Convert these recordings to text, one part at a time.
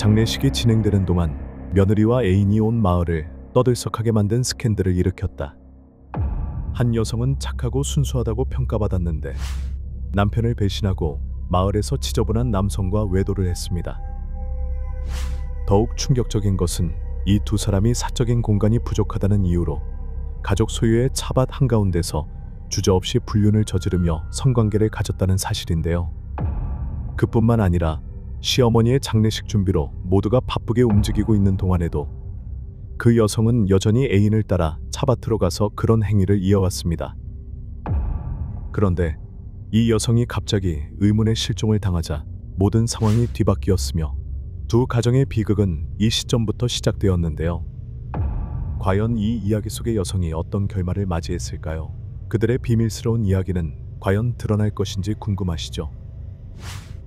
장례식이 진행되는 동안 며느리와 애인이 온 마을을 떠들썩하게 만든 스캔들을 일으켰다. 한 여성은 착하고 순수하다고 평가받았는데 남편을 배신하고 마을에서 지저분한 남성과 외도를 했습니다. 더욱 충격적인 것은 이 두 사람이 사적인 공간이 부족하다는 이유로 가족 소유의 차밭 한가운데서 주저없이 불륜을 저지르며 성관계를 가졌다는 사실인데요. 그뿐만 아니라 시어머니의 장례식 준비로 모두가 바쁘게 움직이고 있는 동안에도 그 여성은 여전히 애인을 따라 차밭으로 가서 그런 행위를 이어왔습니다. 그런데 이 여성이 갑자기 의문의 실종을 당하자 모든 상황이 뒤바뀌었으며 두 가정의 비극은 이 시점부터 시작되었는데요. 과연 이 이야기 속의 여성이 어떤 결말을 맞이했을까요? 그들의 비밀스러운 이야기는 과연 드러날 것인지 궁금하시죠?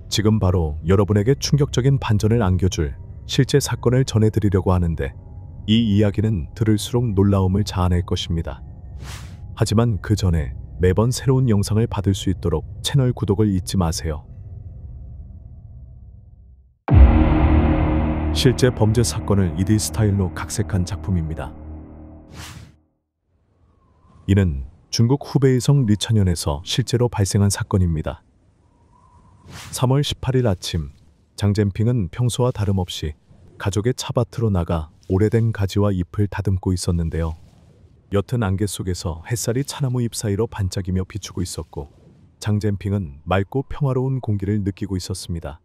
지금 바로 여러분에게 충격적인 반전을 안겨줄 실제 사건을 전해드리려고 하는데 이 이야기는 들을수록 놀라움을 자아낼 것입니다. 하지만 그 전에 매번 새로운 영상을 받을 수 있도록 채널 구독을 잊지 마세요. 실제 범죄 사건을 2D 스타일로 각색한 작품입니다. 이는 중국 후베이성 리천현에서 실제로 발생한 사건입니다. 3월 18일 아침, 장젠핑은 평소와 다름없이 가족의 차밭으로 나가 오래된 가지와 잎을 다듬고 있었는데요. 옅은 안개 속에서 햇살이 차나무 잎 사이로 반짝이며 비추고 있었고 장젠핑은 맑고 평화로운 공기를 느끼고 있었습니다.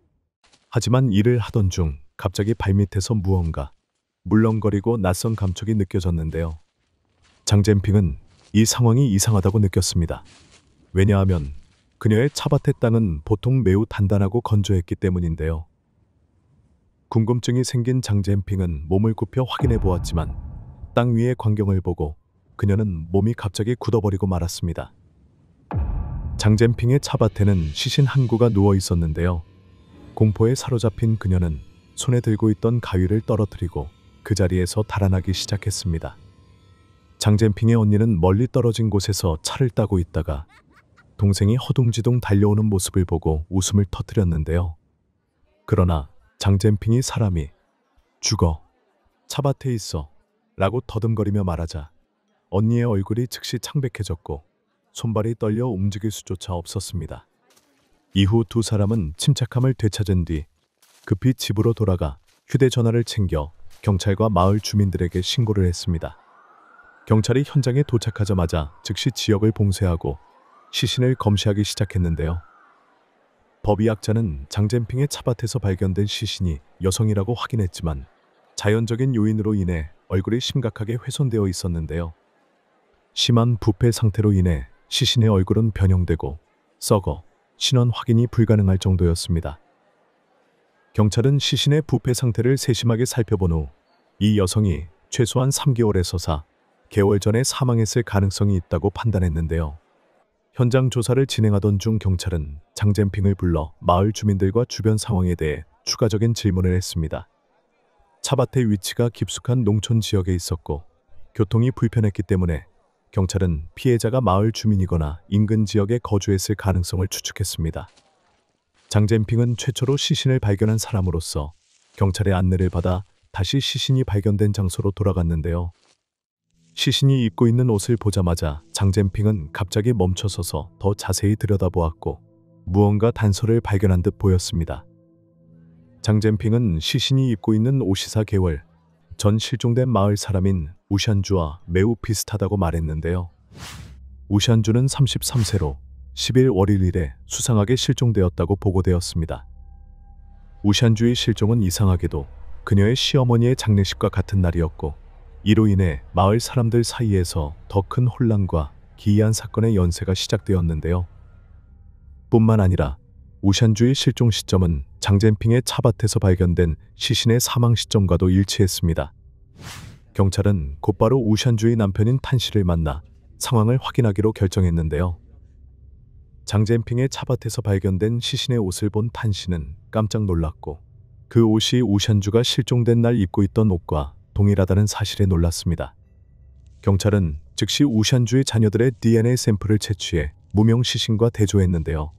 하지만 일을 하던 중 갑자기 발밑에서 무언가 물렁거리고 낯선 감촉이 느껴졌는데요. 장젠핑은 이 상황이 이상하다고 느꼈습니다. 왜냐하면 그녀의 차밭의 땅은 보통 매우 단단하고 건조했기 때문인데요. 궁금증이 생긴 장젠핑은 몸을 굽혀 확인해 보았지만 땅 위의 광경을 보고 그녀는 몸이 갑자기 굳어버리고 말았습니다. 장젠핑의 차밭에는 시신 한 구가 누워 있었는데요. 공포에 사로잡힌 그녀는 손에 들고 있던 가위를 떨어뜨리고 그 자리에서 달아나기 시작했습니다. 장젠핑의 언니는 멀리 떨어진 곳에서 차를 따고 있다가 동생이 허둥지둥 달려오는 모습을 보고 웃음을 터뜨렸는데요. 그러나 장젠핑이 사람이 죽어 차밭에 있어 라고 더듬거리며 말하자 언니의 얼굴이 즉시 창백해졌고 손발이 떨려 움직일 수조차 없었습니다. 이후 두 사람은 침착함을 되찾은 뒤 급히 집으로 돌아가 휴대전화를 챙겨 경찰과 마을 주민들에게 신고를 했습니다. 경찰이 현장에 도착하자마자 즉시 지역을 봉쇄하고 시신을 검시하기 시작했는데요. 법의학자는 장젠핑의 차밭에서 발견된 시신이 여성이라고 확인했지만 자연적인 요인으로 인해 얼굴이 심각하게 훼손되어 있었는데요. 심한 부패 상태로 인해 시신의 얼굴은 변형되고 썩어 신원 확인이 불가능할 정도였습니다. 경찰은 시신의 부패 상태를 세심하게 살펴본 후 이 여성이 최소한 3개월에서 4개월 전에 사망했을 가능성이 있다고 판단했는데요. 현장 조사를 진행하던 중 경찰은 장젠핑을 불러 마을 주민들과 주변 상황에 대해 추가적인 질문을 했습니다. 차밭의 위치가 깊숙한 농촌 지역에 있었고 교통이 불편했기 때문에 경찰은 피해자가 마을 주민이거나 인근 지역에 거주했을 가능성을 추측했습니다. 장젠핑은 최초로 시신을 발견한 사람으로서 경찰의 안내를 받아 다시 시신이 발견된 장소로 돌아갔는데요. 시신이 입고 있는 옷을 보자마자 장젠핑은 갑자기 멈춰서서 더 자세히 들여다보았고 무언가 단서를 발견한 듯 보였습니다. 장젠핑은 시신이 입고 있는 옷이 4개월 전 실종된 마을 사람인 우샨주와 매우 비슷하다고 말했는데요. 우샨주는 33세로 10일 월요일에 수상하게 실종되었다고 보고되었습니다. 우샨주의 실종은 이상하게도 그녀의 시어머니의 장례식과 같은 날이었고 이로 인해 마을 사람들 사이에서 더 큰 혼란과 기이한 사건의 연쇄가 시작되었는데요. 뿐만 아니라 우샨주의 실종 시점은 장젠핑의 차밭에서 발견된 시신의 사망 시점과도 일치했습니다. 경찰은 곧바로 우샨주의 남편인 탄 씨를 만나 상황을 확인하기로 결정했는데요. 장젠핑의 차밭에서 발견된 시신의 옷을 본 탄 씨는 깜짝 놀랐고 그 옷이 우샨주가 실종된 날 입고 있던 옷과 동일하다는 사실에 놀랐습니다. 경찰은 즉시 우샨주의 자녀들의 DNA 샘플을 채취해 무명 시신과 대조했는데요.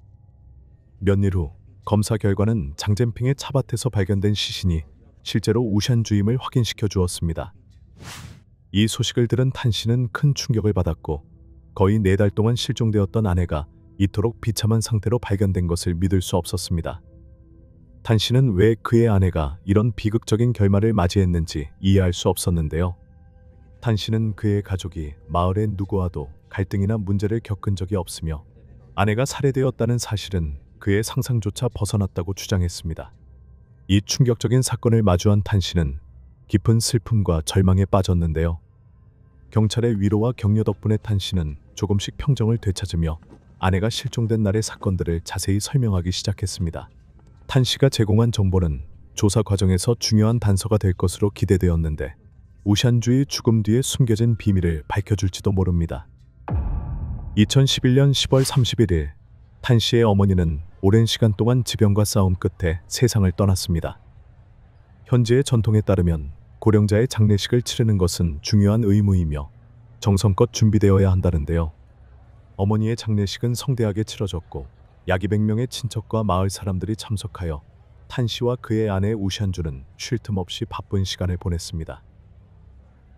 몇 일 후 검사 결과는 장젠핑의 차밭에서 발견된 시신이 실제로 우샨 주임을 확인시켜 주었습니다. 이 소식을 들은 탄 씨는 큰 충격을 받았고 거의 4달 동안 실종되었던 아내가 이토록 비참한 상태로 발견된 것을 믿을 수 없었습니다. 탄 씨는 왜 그의 아내가 이런 비극적인 결말을 맞이했는지 이해할 수 없었는데요. 탄 씨는 그의 가족이 마을의 누구와도 갈등이나 문제를 겪은 적이 없으며 아내가 살해되었다는 사실은 그의 상상조차 벗어났다고 주장했습니다. 이 충격적인 사건을 마주한 탄 씨는 깊은 슬픔과 절망에 빠졌는데요. 경찰의 위로와 격려 덕분에 탄 씨는 조금씩 평정을 되찾으며 아내가 실종된 날의 사건들을 자세히 설명하기 시작했습니다. 탄 씨가 제공한 정보는 조사 과정에서 중요한 단서가 될 것으로 기대되었는데 우샨주의 죽음 뒤에 숨겨진 비밀을 밝혀줄지도 모릅니다. 2011년 10월 31일 탄 씨의 어머니는 오랜 시간 동안 지병과 싸움 끝에 세상을 떠났습니다. 현지의 전통에 따르면 고령자의 장례식을 치르는 것은 중요한 의무이며 정성껏 준비되어야 한다는데요. 어머니의 장례식은 성대하게 치러졌고 약 200명의 친척과 마을 사람들이 참석하여 탄 씨와 그의 아내 우샨주는 쉴 틈 없이 바쁜 시간을 보냈습니다.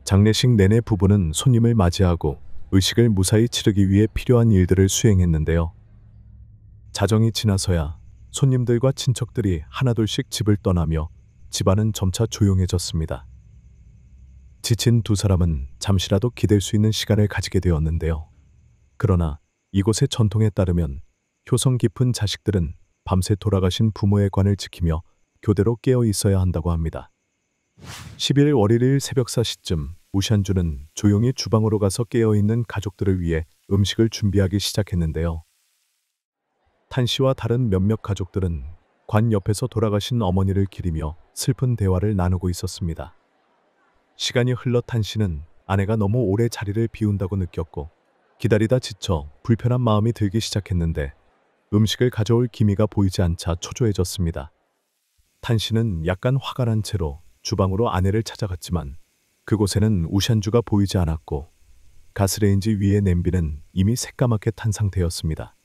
장례식 내내 부부는 손님을 맞이하고 의식을 무사히 치르기 위해 필요한 일들을 수행했는데요. 자정이 지나서야 손님들과 친척들이 하나둘씩 집을 떠나며 집안은 점차 조용해졌습니다. 지친 두 사람은 잠시라도 기댈 수 있는 시간을 가지게 되었는데요. 그러나 이곳의 전통에 따르면 효성 깊은 자식들은 밤새 돌아가신 부모의 관을 지키며 교대로 깨어 있어야 한다고 합니다. 11일 월요일 새벽 4시쯤 우샨주는 조용히 주방으로 가서 깨어있는 가족들을 위해 음식을 준비하기 시작했는데요. 탄 씨와 다른 몇몇 가족들은 관 옆에서 돌아가신 어머니를 기리며 슬픈 대화를 나누고 있었습니다. 시간이 흘러 탄 씨는 아내가 너무 오래 자리를 비운다고 느꼈고 기다리다 지쳐 불편한 마음이 들기 시작했는데 음식을 가져올 기미가 보이지 않자 초조해졌습니다. 탄 씨는 약간 화가 난 채로 주방으로 아내를 찾아갔지만 그곳에는 우샨주가 보이지 않았고 가스레인지 위의 냄비는 이미 새까맣게 탄 상태였습니다.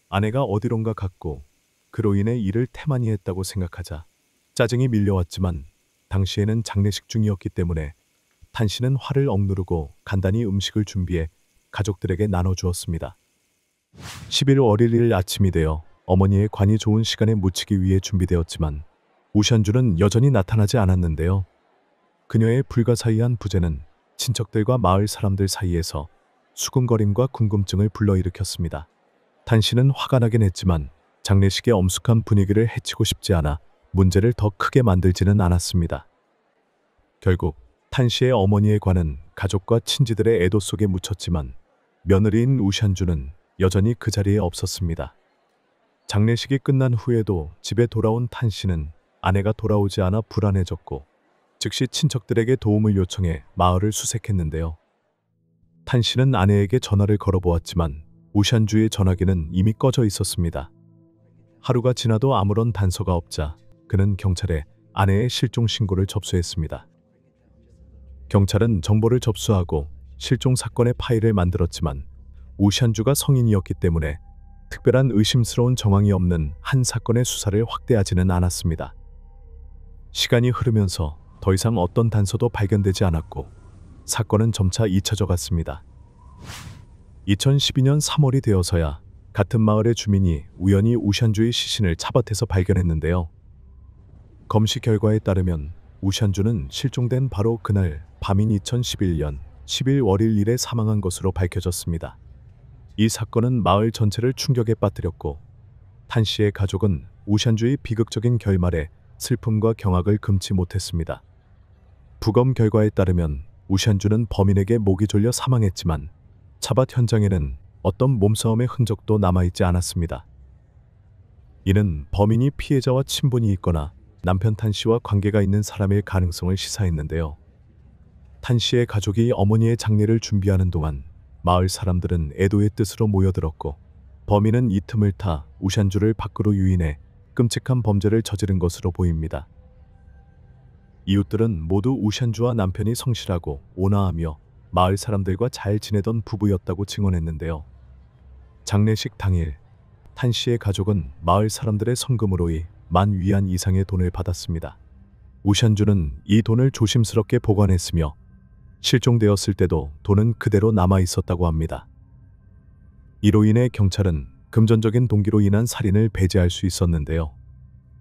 아내가 어디론가 갔고 그로 인해 일을 태만히 했다고 생각하자 짜증이 밀려왔지만 당시에는 장례식 중이었기 때문에 탄 씨는 화를 억누르고 간단히 음식을 준비해 가족들에게 나눠주었습니다. 11일 월요일 아침이 되어 어머니의 관이 좋은 시간에 묻히기 위해 준비되었지만 우샨주는 여전히 나타나지 않았는데요. 그녀의 불가사의한 부재는 친척들과 마을 사람들 사이에서 수군거림과 궁금증을 불러일으켰습니다. 탄 씨는 화가 나긴 했지만 장례식의 엄숙한 분위기를 해치고 싶지 않아 문제를 더 크게 만들지는 않았습니다. 결국 탄 씨의 어머니의 관은 가족과 친지들의 애도 속에 묻혔지만 며느리인 우샨주는 여전히 그 자리에 없었습니다. 장례식이 끝난 후에도 집에 돌아온 탄 씨는 아내가 돌아오지 않아 불안해졌고 즉시 친척들에게 도움을 요청해 마을을 수색했는데요. 탄 씨는 아내에게 전화를 걸어보았지만 우샨주의 전화기는 이미 꺼져 있었습니다. 하루가 지나도 아무런 단서가 없자 그는 경찰에 아내의 실종 신고를 접수했습니다. 경찰은 정보를 접수하고 실종 사건의 파일을 만들었지만 우샨주가 성인이었기 때문에 특별한 의심스러운 정황이 없는 한 사건의 수사를 확대하지는 않았습니다. 시간이 흐르면서 더 이상 어떤 단서도 발견되지 않았고 사건은 점차 잊혀져 갔습니다. 2012년 3월이 되어서야 같은 마을의 주민이 우연히 우샨주의 시신을 차밭에서 발견했는데요. 검시 결과에 따르면 우샨주는 실종된 바로 그날 밤인 2011년 10일 월요일에 사망한 것으로 밝혀졌습니다. 이 사건은 마을 전체를 충격에 빠뜨렸고 탄 씨의 가족은 우샨주의 비극적인 결말에 슬픔과 경악을 금치 못했습니다. 부검 결과에 따르면 우샨주는 범인에게 목이 졸려 사망했지만 차밭 현장에는 어떤 몸싸움의 흔적도 남아있지 않았습니다. 이는 범인이 피해자와 친분이 있거나 남편 탄 씨와 관계가 있는 사람일 가능성을 시사했는데요. 탄 씨의 가족이 어머니의 장례를 준비하는 동안 마을 사람들은 애도의 뜻으로 모여들었고 범인은 이 틈을 타 우샨주를 밖으로 유인해 끔찍한 범죄를 저지른 것으로 보입니다. 이웃들은 모두 우샨주와 남편이 성실하고 온화하며 마을 사람들과 잘 지내던 부부였다고 증언했는데요. 장례식 당일 탄 씨의 가족은 마을 사람들의 성금으로 10,000 위안 이상의 돈을 받았습니다. 우샨주는 이 돈을 조심스럽게 보관했으며 실종되었을 때도 돈은 그대로 남아 있었다고 합니다. 이로 인해 경찰은 금전적인 동기로 인한 살인을 배제할 수 있었는데요.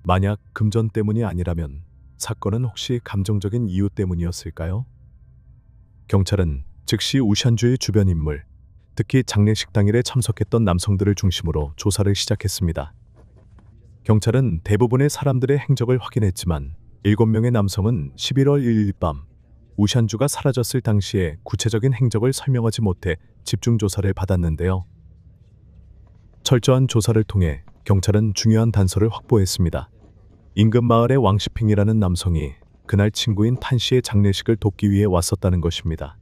만약 금전 때문이 아니라면 사건은 혹시 감정적인 이유 때문이었을까요? 경찰은 즉시 우샨주의 주변 인물, 특히 장례식 당일에 참석했던 남성들을 중심으로 조사를 시작했습니다. 경찰은 대부분의 사람들의 행적을 확인했지만 7명의 남성은 11월 1일 밤 우샨주가 사라졌을 당시에 구체적인 행적을 설명하지 못해 집중 조사를 받았는데요. 철저한 조사를 통해 경찰은 중요한 단서를 확보했습니다. 인근 마을의 왕시핑이라는 남성이 그날 친구인 탄 씨의 장례식을 돕기 위해 왔었다는 것입니다.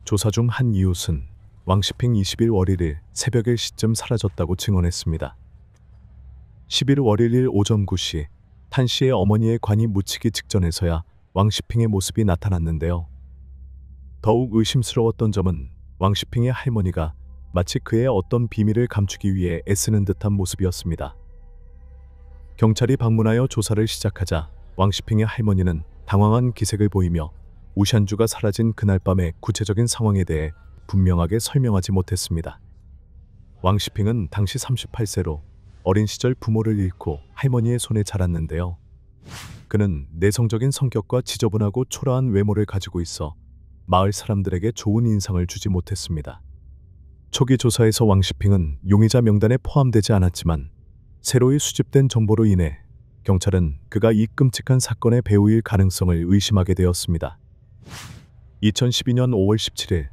조사 중 한 이웃은 왕시핑 20일 1일 새벽 1시쯤 사라졌다고 증언했습니다. 11월 1일 오전 9시 탄 씨의 어머니의 관이 묻히기 직전에서야 왕시핑의 모습이 나타났는데요. 더욱 의심스러웠던 점은 왕시핑의 할머니가 마치 그의 어떤 비밀을 감추기 위해 애쓰는 듯한 모습이었습니다. 경찰이 방문하여 조사를 시작하자 왕시핑의 할머니는 당황한 기색을 보이며 우샨주가 사라진 그날 밤의 구체적인 상황에 대해 분명하게 설명하지 못했습니다. 왕시핑은 당시 38세로 어린 시절 부모를 잃고 할머니의 손에 자랐는데요. 그는 내성적인 성격과 지저분하고 초라한 외모를 가지고 있어 마을 사람들에게 좋은 인상을 주지 못했습니다. 초기 조사에서 왕시핑은 용의자 명단에 포함되지 않았지만 새로이 수집된 정보로 인해 경찰은 그가 이 끔찍한 사건의 배우일 가능성을 의심하게 되었습니다. 2012년 5월 17일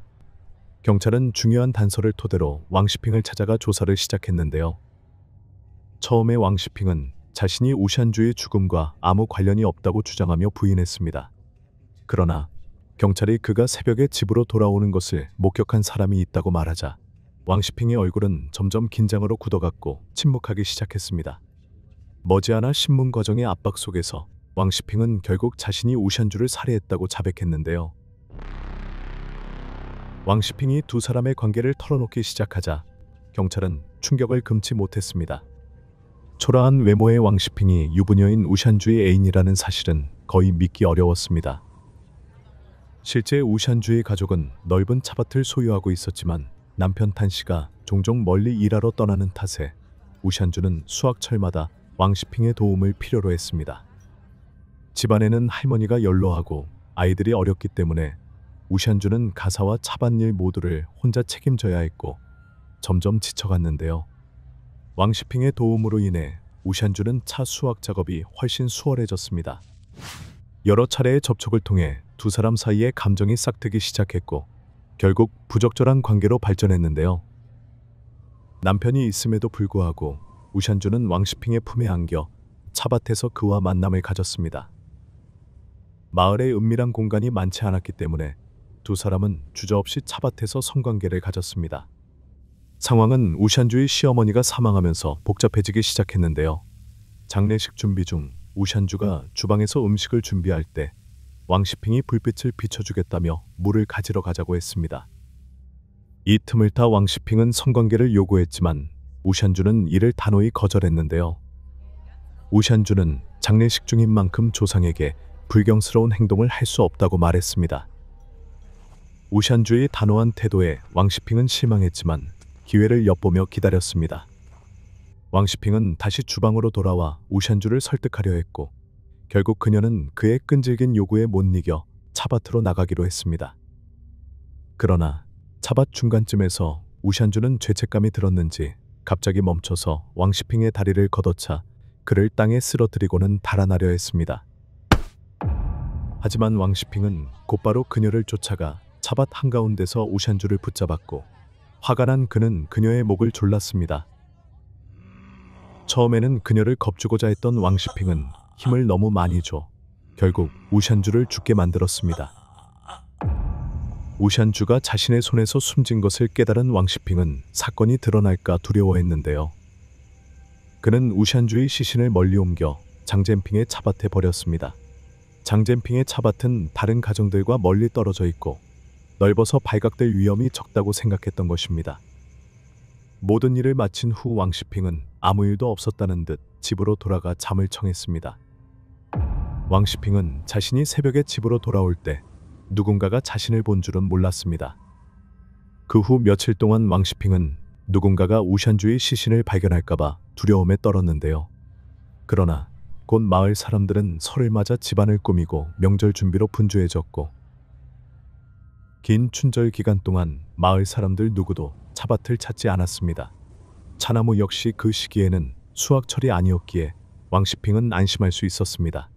경찰은 중요한 단서를 토대로 왕시핑을 찾아가 조사를 시작했는데요. 처음에 왕시핑은 자신이 우샨주의 죽음과 아무 관련이 없다고 주장하며 부인했습니다. 그러나 경찰이 그가 새벽에 집으로 돌아오는 것을 목격한 사람이 있다고 말하자 왕시핑의 얼굴은 점점 긴장으로 굳어갔고 침묵하기 시작했습니다. 머지않아 신문 과정의 압박 속에서 왕시핑은 결국 자신이 우샨주를 살해했다고 자백했는데요. 왕시핑이 두 사람의 관계를 털어놓기 시작하자 경찰은 충격을 금치 못했습니다. 초라한 외모의 왕시핑이 유부녀인 우샨주의 애인이라는 사실은 거의 믿기 어려웠습니다. 실제 우샨주의 가족은 넓은 차밭을 소유하고 있었지만 남편 탄 씨가 종종 멀리 일하러 떠나는 탓에 우샨주는 수학철마다 왕시핑의 도움을 필요로 했습니다. 집안에는 할머니가 연로하고 아이들이 어렸기 때문에 우샨주는 가사와 차밭일 모두를 혼자 책임져야 했고 점점 지쳐갔는데요. 왕시핑의 도움으로 인해 우샨주는 차 수확 작업이 훨씬 수월해졌습니다. 여러 차례의 접촉을 통해 두 사람 사이에 감정이 싹트기 시작했고 결국 부적절한 관계로 발전했는데요. 남편이 있음에도 불구하고 우샨주는 왕시핑의 품에 안겨 차밭에서 그와 만남을 가졌습니다. 마을에 은밀한 공간이 많지 않았기 때문에 두 사람은 주저없이 차밭에서 성관계를 가졌습니다. 상황은 우샨주의 시어머니가 사망하면서 복잡해지기 시작했는데요. 장례식 준비 중 우샨주가 주방에서 음식을 준비할 때 왕시핑이 불빛을 비춰주겠다며 물을 가지러 가자고 했습니다. 이 틈을 타 왕시핑은 성관계를 요구했지만 우샨주는 이를 단호히 거절했는데요. 우샨주는 장례식 중인 만큼 조상에게 불경스러운 행동을 할 수 없다고 말했습니다. 우샨주의 단호한 태도에 왕시핑은 실망했지만 기회를 엿보며 기다렸습니다. 왕시핑은 다시 주방으로 돌아와 우샨주를 설득하려 했고 결국 그녀는 그의 끈질긴 요구에 못 이겨 차밭으로 나가기로 했습니다. 그러나 차밭 중간쯤에서 우샨주는 죄책감이 들었는지 갑자기 멈춰서 왕시핑의 다리를 걷어차 그를 땅에 쓰러뜨리고는 달아나려 했습니다. 하지만 왕시핑은 곧바로 그녀를 쫓아가 차밭 한가운데서 우샨주를 붙잡았고 화가 난 그는 그녀의 목을 졸랐습니다. 처음에는 그녀를 겁주고자 했던 왕시핑은 힘을 너무 많이 줘 결국 우샨주를 죽게 만들었습니다. 우샨주가 자신의 손에서 숨진 것을 깨달은 왕시핑은 사건이 드러날까 두려워했는데요. 그는 우샨주의 시신을 멀리 옮겨 장젠핑의 차밭에 버렸습니다. 장젠핑의 차밭은 다른 가정들과 멀리 떨어져 있고 넓어서 발각될 위험이 적다고 생각했던 것입니다. 모든 일을 마친 후 왕시핑은 아무 일도 없었다는 듯 집으로 돌아가 잠을 청했습니다. 왕시핑은 자신이 새벽에 집으로 돌아올 때 누군가가 자신을 본 줄은 몰랐습니다. 그 후 며칠 동안 왕시핑은 누군가가 우샨주의 시신을 발견할까봐 두려움에 떨었는데요. 그러나 곧 마을 사람들은 설을 맞아 집안을 꾸미고 명절 준비로 분주해졌고, 긴 춘절 기간 동안 마을 사람들 누구도 차밭을 찾지 않았습니다. 차나무 역시 그 시기에는 수확철이 아니었기에 왕시핑은 안심할 수 있었습니다.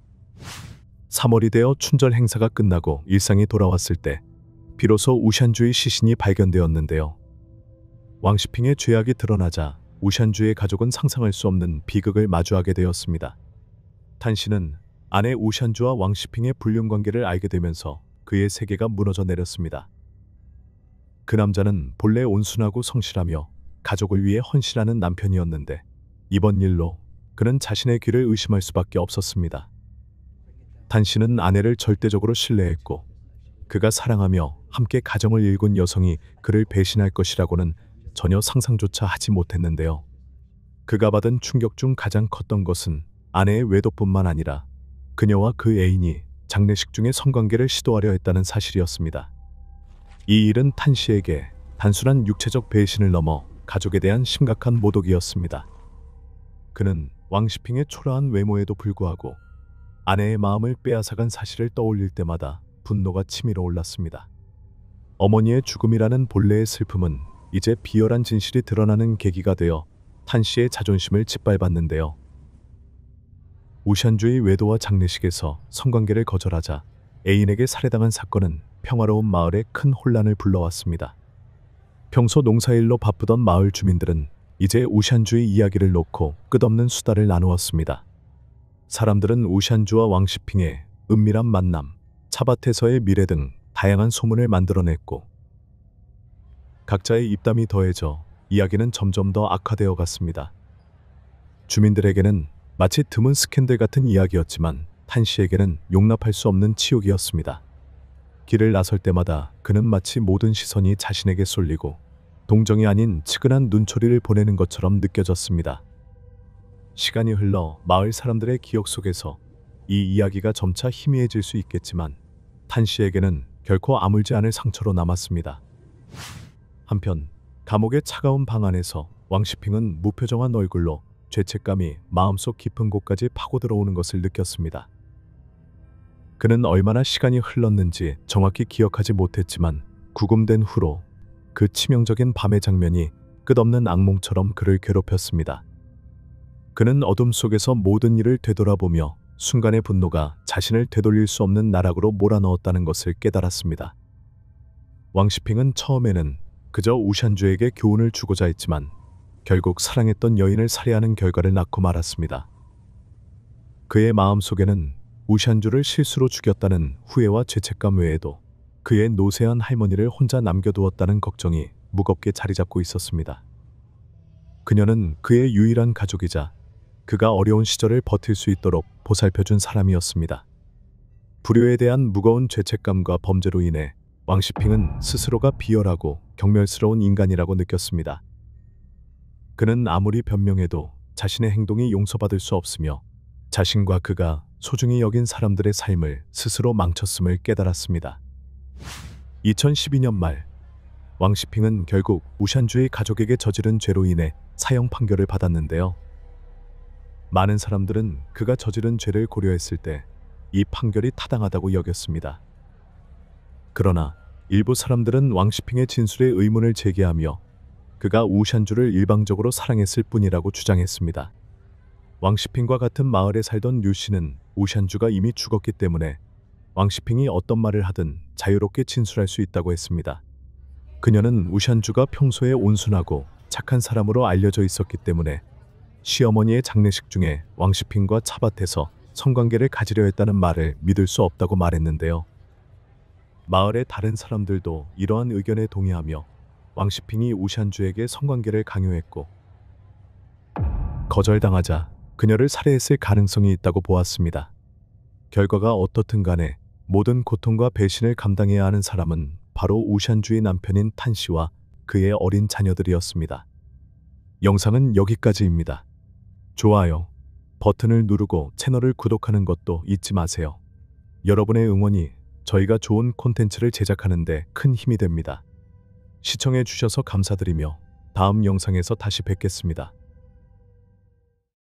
3월이 되어 춘절 행사가 끝나고 일상이 돌아왔을 때 비로소 우샨주의 시신이 발견되었는데요. 왕시핑의 죄악이 드러나자 우샨주의 가족은 상상할 수 없는 비극을 마주하게 되었습니다. 탄씨는 아내 우샨주와 왕시핑의 불륜관계를 알게 되면서 그의 세계가 무너져 내렸습니다. 그 남자는 본래 온순하고 성실하며 가족을 위해 헌신하는 남편이었는데 이번 일로 그는 자신의 귀를 의심할 수밖에 없었습니다. 탄씨는 아내를 절대적으로 신뢰했고 그가 사랑하며 함께 가정을 일군 여성이 그를 배신할 것이라고는 전혀 상상조차 하지 못했는데요. 그가 받은 충격 중 가장 컸던 것은 아내의 외도뿐만 아니라 그녀와 그 애인이 장례식 중에 성관계를 시도하려 했다는 사실이었습니다. 이 일은 탄씨에게 단순한 육체적 배신을 넘어 가족에 대한 심각한 모독이었습니다. 그는 왕시핑의 초라한 외모에도 불구하고 아내의 마음을 빼앗아간 사실을 떠올릴 때마다 분노가 치밀어 올랐습니다. 어머니의 죽음이라는 본래의 슬픔은 이제 비열한 진실이 드러나는 계기가 되어 탄씨의 자존심을 짓밟았는데요. 우샨주의 외도와 장례식에서 성관계를 거절하자 애인에게 살해당한 사건은 평화로운 마을에 큰 혼란을 불러왔습니다. 평소 농사일로 바쁘던 마을 주민들은 이제 우샨주의 이야기를 놓고 끝없는 수다를 나누었습니다. 사람들은 우샨주와 왕시핑의 은밀한 만남, 차밭에서의 미래 등 다양한 소문을 만들어냈고, 각자의 입담이 더해져 이야기는 점점 더 악화되어 갔습니다. 주민들에게는 마치 드문 스캔들 같은 이야기였지만 탄씨에게는 용납할 수 없는 치욕이었습니다. 길을 나설 때마다 그는 마치 모든 시선이 자신에게 쏠리고 동정이 아닌 측은한 눈초리를 보내는 것처럼 느껴졌습니다. 시간이 흘러 마을 사람들의 기억 속에서 이 이야기가 점차 희미해질 수 있겠지만 탄씨에게는 결코 아물지 않을 상처로 남았습니다. 한편 감옥의 차가운 방 안에서 왕시핑은 무표정한 얼굴로 죄책감이 마음속 깊은 곳까지 파고들어오는 것을 느꼈습니다. 그는 얼마나 시간이 흘렀는지 정확히 기억하지 못했지만 구금된 후로 그 치명적인 밤의 장면이 끝없는 악몽처럼 그를 괴롭혔습니다. 그는 어둠 속에서 모든 일을 되돌아보며 순간의 분노가 자신을 되돌릴 수 없는 나락으로 몰아넣었다는 것을 깨달았습니다. 왕시핑은 처음에는 그저 우샨주에게 교훈을 주고자 했지만 결국 사랑했던 여인을 살해하는 결과를 낳고 말았습니다. 그의 마음속에는 우샨주를 실수로 죽였다는 후회와 죄책감 외에도 그의 노쇠한 할머니를 혼자 남겨두었다는 걱정이 무겁게 자리 잡고 있었습니다. 그녀는 그의 유일한 가족이자 그가 어려운 시절을 버틸 수 있도록 보살펴준 사람이었습니다. 불효에 대한 무거운 죄책감과 범죄로 인해 왕시핑은 스스로가 비열하고 경멸스러운 인간이라고 느꼈습니다. 그는 아무리 변명해도 자신의 행동이 용서받을 수 없으며 자신과 그가 소중히 여긴 사람들의 삶을 스스로 망쳤음을 깨달았습니다. 2012년 말 왕시핑은 결국 우샨주의 가족에게 저지른 죄로 인해 사형 판결을 받았는데요. 많은 사람들은 그가 저지른 죄를 고려했을 때 이 판결이 타당하다고 여겼습니다. 그러나 일부 사람들은 왕시핑의 진술에 의문을 제기하며 그가 우샨주를 일방적으로 사랑했을 뿐이라고 주장했습니다. 왕시핑과 같은 마을에 살던 류 씨는 우샨주가 이미 죽었기 때문에 왕시핑이 어떤 말을 하든 자유롭게 진술할 수 있다고 했습니다. 그녀는 우샨주가 평소에 온순하고 착한 사람으로 알려져 있었기 때문에 시어머니의 장례식 중에 왕시핑과 차밭에서 성관계를 가지려 했다는 말을 믿을 수 없다고 말했는데요. 마을의 다른 사람들도 이러한 의견에 동의하며 왕시핑이 우샨주에게 성관계를 강요했고 거절당하자 그녀를 살해했을 가능성이 있다고 보았습니다. 결과가 어떻든 간에 모든 고통과 배신을 감당해야 하는 사람은 바로 우샨주의 남편인 탄씨와 그의 어린 자녀들이었습니다. 영상은 여기까지입니다. 좋아요, 버튼을 누르고 채널을 구독하는 것도 잊지 마세요. 여러분의 응원이 저희가 좋은 콘텐츠를 제작하는 데 큰 힘이 됩니다. 시청해 주셔서 감사드리며 다음 영상에서 다시 뵙겠습니다.